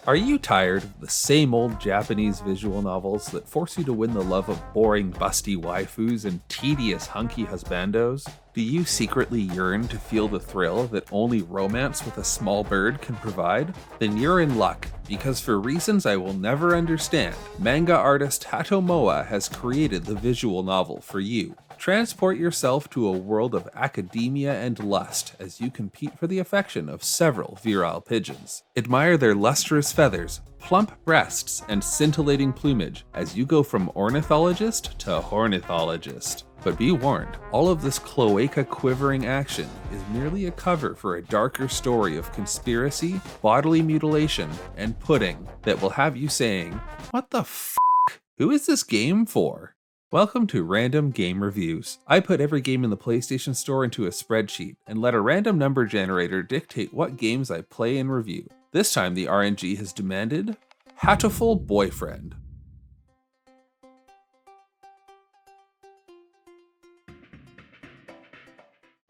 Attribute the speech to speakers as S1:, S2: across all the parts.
S1: Are you tired of the same old Japanese visual novels that force you to win the love of boring, busty waifus and tedious, hunky husbandos? Do you secretly yearn to feel the thrill that only romance with a small bird can provide? Then you're in luck, because for reasons I will never understand, manga artist Hatomoa has created the visual novel for you. Transport yourself to a world of academia and lust as you compete for the affection of several virile pigeons. Admire their lustrous feathers, plump breasts, and scintillating plumage as you go from ornithologist to hornithologist. But be warned, all of this cloaca-quivering action is merely a cover for a darker story of conspiracy, bodily mutilation, and pudding that will have you saying, "What the f***? Who is this game for?" Welcome to Random Game Reviews. I put every game in the PlayStation Store into a spreadsheet and let a random number generator dictate what games I play and review. This time the RNG has demanded Hatoful Boyfriend.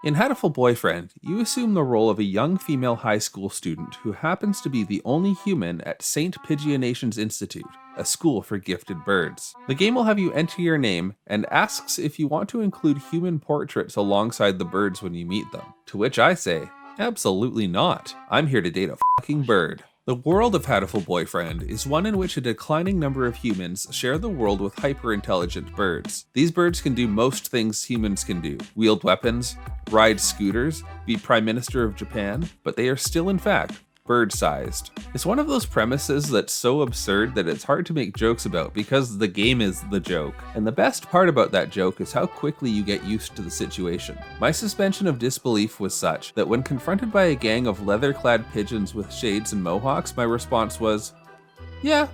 S1: In Hatoful Boyfriend, you assume the role of a young female high school student who happens to be the only human at St. Pidgeonations Institute, a school for gifted birds. The game will have you enter your name and asks if you want to include human portraits alongside the birds when you meet them. To which I say, absolutely not. I'm here to date a fucking bird. The world of Hatoful Boyfriend is one in which a declining number of humans share the world with hyper-intelligent birds. These birds can do most things humans can do: wield weapons, ride scooters, be Prime Minister of Japan, but they are still in fact bird-sized. It's one of those premises that's so absurd that it's hard to make jokes about because the game is the joke. And the best part about that joke is how quickly you get used to the situation. My suspension of disbelief was such that when confronted by a gang of leather-clad pigeons with shades and mohawks, my response was, yeah,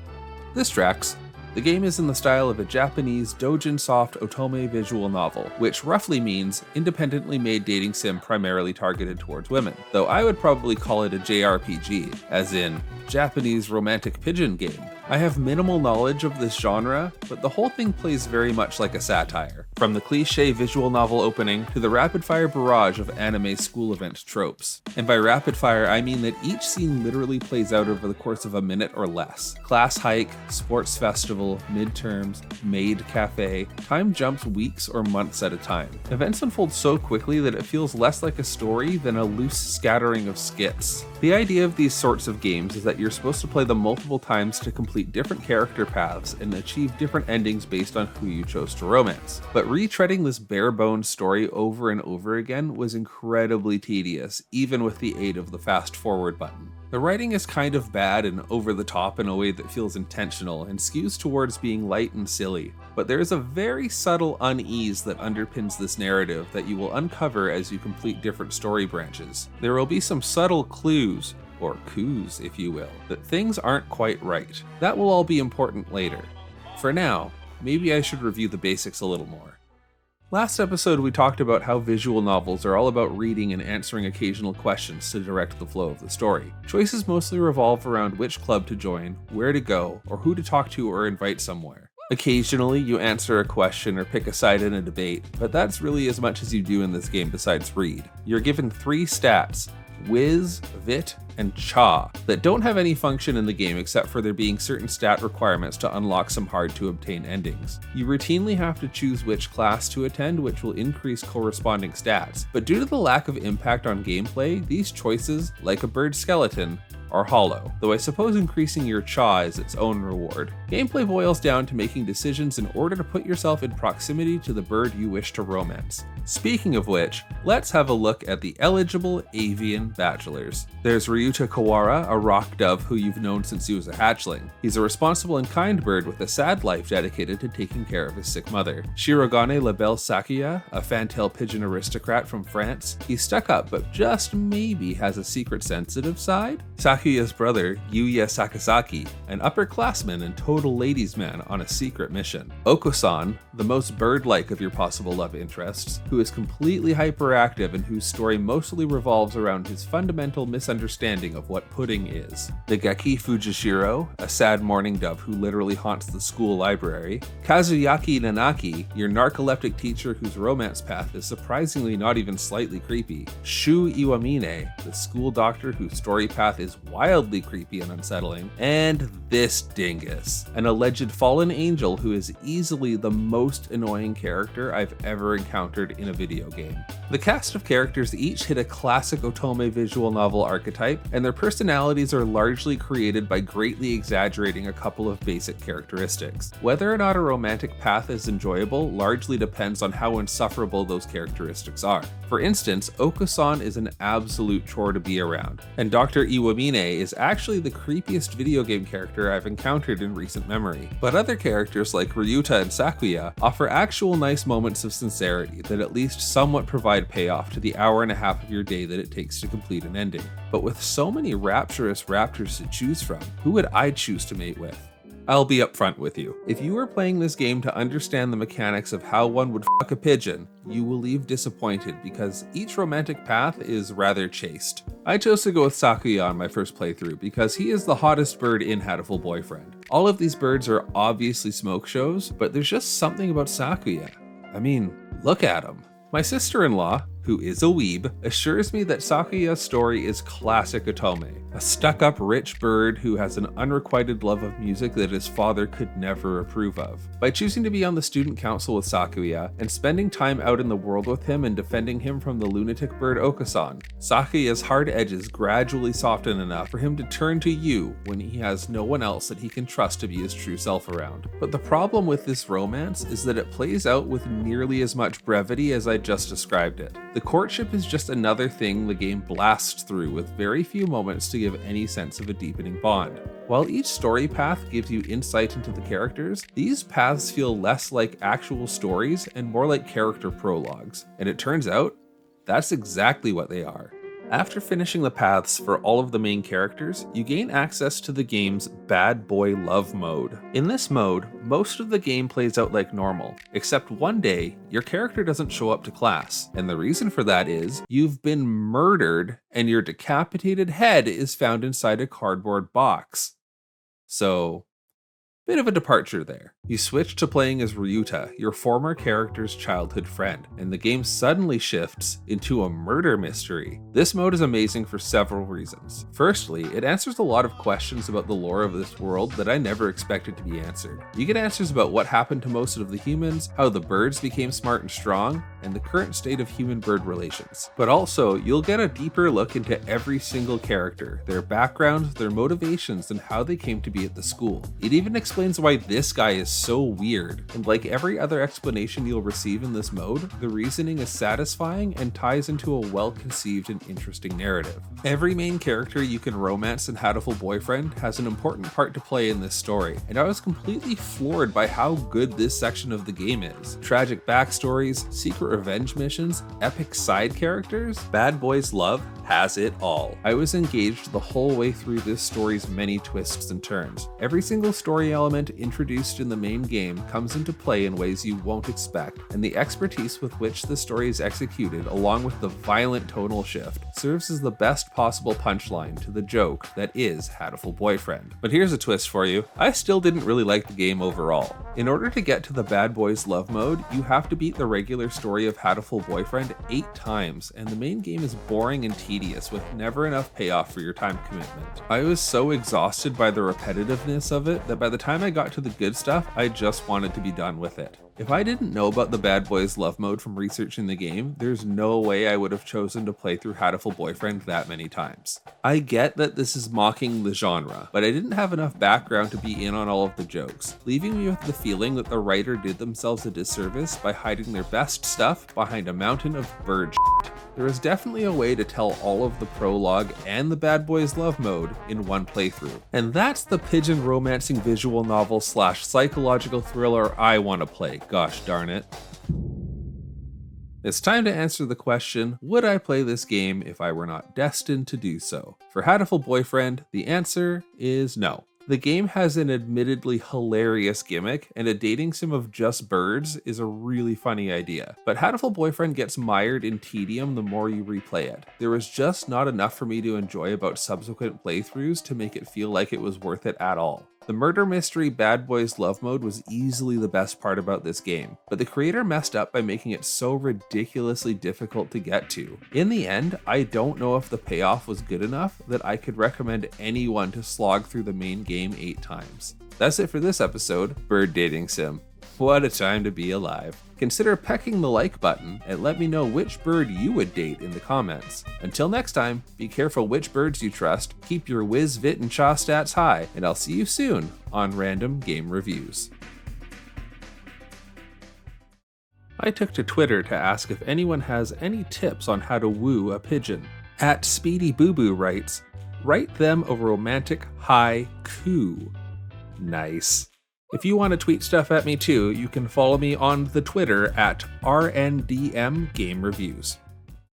S1: this tracks. The game is in the style of a Japanese doujin-soft otome visual novel, which roughly means independently made dating sim primarily targeted towards women, though I would probably call it a JRPG, as in Japanese romantic pigeon game. I have minimal knowledge of this genre, but the whole thing plays very much like a satire, from the cliché visual novel opening to the rapid-fire barrage of anime school event tropes. And by rapid-fire, I mean that each scene literally plays out over the course of a minute or less. Class hike, sports festival, midterms, maid cafe, time jumps weeks or months at a time. Events unfold so quickly that it feels less like a story than a loose scattering of skits. The idea of these sorts of games is that you're supposed to play them multiple times to complete different character paths and achieve different endings based on who you chose to romance. But retreading this bare-bones story over and over again was incredibly tedious, even with the aid of the fast-forward button. The writing is kind of bad and over the top in a way that feels intentional and skews towards being light and silly, but there is a very subtle unease that underpins this narrative that you will uncover as you complete different story branches. There will be some subtle clues, or coups if you will, that things aren't quite right. That will all be important later. For now, maybe I should review the basics a little more. Last episode we talked about how visual novels are all about reading and answering occasional questions to direct the flow of the story. Choices mostly revolve around which club to join, where to go, or who to talk to or invite somewhere. Occasionally you answer a question or pick a side in a debate, but that's really as much as you do in this game besides read. You're given 3 stats: Wiz, Vit, and Cha, that don't have any function in the game except for there being certain stat requirements to unlock some hard to obtain endings. You routinely have to choose which class to attend, which will increase corresponding stats, but due to the lack of impact on gameplay, these choices, like a bird skeleton, are hollow, though I suppose increasing your Cha is its own reward. Gameplay boils down to making decisions in order to put yourself in proximity to the bird you wish to romance. Speaking of which, let's have a look at the eligible avian bachelors. There's Ryuta Kawara, a rock dove who you've known since he was a hatchling. He's a responsible and kind bird with a sad life dedicated to taking care of his sick mother. Shirogane La Belle Sakuya, a fantail pigeon aristocrat from France. He's stuck up, but just maybe has a secret sensitive side. Sakuya's brother, Yuya Sakazaki, an upperclassman and total ladies' man on a secret mission. Oko-san, the most bird-like of your possible love interests, who is completely hyperactive and whose story mostly revolves around his fundamental misunderstanding of what pudding is. Nageki Fujishiro, a sad mourning dove who literally haunts the school library. Kazuyaki Nanaki, your narcoleptic teacher whose romance path is surprisingly not even slightly creepy. Shu Iwamine, the school doctor whose story path is wildly creepy and unsettling. And this dingus, an alleged fallen angel who is easily the most annoying character I've ever encountered in a video game. The cast of characters each hit a classic otome visual novel archetype, and their personalities are largely created by greatly exaggerating a couple of basic characteristics. Whether or not a romantic path is enjoyable largely depends on how insufferable those characteristics are. For instance, Okusan is an absolute chore to be around, and Dr. Iwamine is actually the creepiest video game character I've encountered in recent memory. But other characters like Ryuta and Sakuya offer actual nice moments of sincerity that at least somewhat provide payoff to the hour and a half of your day that it takes to complete an ending. But with so many rapturous raptors to choose from, who would I choose to mate with? I'll be upfront with you. If you are playing this game to understand the mechanics of how one would fuck a pigeon, you will leave disappointed because each romantic path is rather chaste. I chose to go with Sakuya on my first playthrough because he is the hottest bird in Hatoful Boyfriend. All of these birds are obviously smoke shows, but there's just something about Sakuya. I mean, look at him. My sister-in-law, who is a weeb, assures me that Sakuya's story is classic otome, a stuck-up rich bird who has an unrequited love of music that his father could never approve of. By choosing to be on the student council with Sakuya and spending time out in the world with him and defending him from the lunatic bird Okusan, Sakuya's hard edges gradually soften enough for him to turn to you when he has no one else that he can trust to be his true self around. But the problem with this romance is that it plays out with nearly as much brevity as I just described it. The courtship is just another thing the game blasts through with very few moments to give any sense of a deepening bond. While each story path gives you insight into the characters, these paths feel less like actual stories and more like character prologues. And it turns out, that's exactly what they are. After finishing the paths for all of the main characters, you gain access to the game's Bad Boy Love mode. In this mode, most of the game plays out like normal, except one day, your character doesn't show up to class, and the reason for that is, you've been murdered and your decapitated head is found inside a cardboard box. So, bit of a departure there. You switch to playing as Ryuta, your former character's childhood friend, and the game suddenly shifts into a murder mystery. This mode is amazing for several reasons. Firstly, it answers a lot of questions about the lore of this world that I never expected to be answered. You get answers about what happened to most of the humans, how the birds became smart and strong, and the current state of human-bird relations. But also, you'll get a deeper look into every single character, their backgrounds, their motivations, and how they came to be at the school. It even explains why this guy is so weird, and like every other explanation you'll receive in this mode, the reasoning is satisfying and ties into a well-conceived and interesting narrative. Every main character you can romance in Hatoful Boyfriend has an important part to play in this story, and I was completely floored by how good this section of the game is. Tragic backstories, secret revenge missions, epic side characters, Bad Boys Love has it all. I was engaged the whole way through this story's many twists and turns. Every single story element introduced in the main game comes into play in ways you won't expect, and the expertise with which the story is executed, along with the violent tonal shift, serves as the best possible punchline to the joke that is Hatoful Boyfriend. But here's a twist for you. I still didn't really like the game overall. In order to get to the Bad Boys Love mode, you have to beat the regular story of Hatoful Boyfriend 8 times, and the main game is boring and tedious with never enough payoff for your time commitment. I was so exhausted by the repetitiveness of it that by the time I got to the good stuff, I just wanted to be done with it. If I didn't know about the Bad Boys Love mode from researching the game, there's no way I would have chosen to play through Hatoful Boyfriend that many times. I get that this is mocking the genre, but I didn't have enough background to be in on all of the jokes, leaving me with the feeling that the writer did themselves a disservice by hiding their best stuff behind a mountain of bird shit. There is definitely a way to tell all of the prologue and the Bad Boys Love mode in one playthrough. And that's the pigeon romancing visual novel / psychological thriller I want to play. Gosh darn it. It's time to answer the question, would I play this game if I were not destined to do so? For Hatoful Boyfriend, the answer is no. The game has an admittedly hilarious gimmick, and a dating sim of just birds is a really funny idea. But Hatoful Boyfriend gets mired in tedium the more you replay it. There was just not enough for me to enjoy about subsequent playthroughs to make it feel like it was worth it at all. The murder mystery Bad Boys Love mode was easily the best part about this game, but the creator messed up by making it so ridiculously difficult to get to. In the end, I don't know if the payoff was good enough that I could recommend anyone to slog through the main game 8 times. That's it for this episode, Bird Dating Sim. What a time to be alive. Consider pecking the like button and let me know which bird you would date in the comments. Until next time, be careful which birds you trust, keep your whiz, vit, and chaw stats high, and I'll see you soon on Random Game Reviews. I took to Twitter to ask if anyone has any tips on how to woo a pigeon. @SpeedyBooBoo writes, "Write them a romantic haiku." Nice. If you want to tweet stuff at me too, you can follow me on the Twitter @RNDM Game Reviews.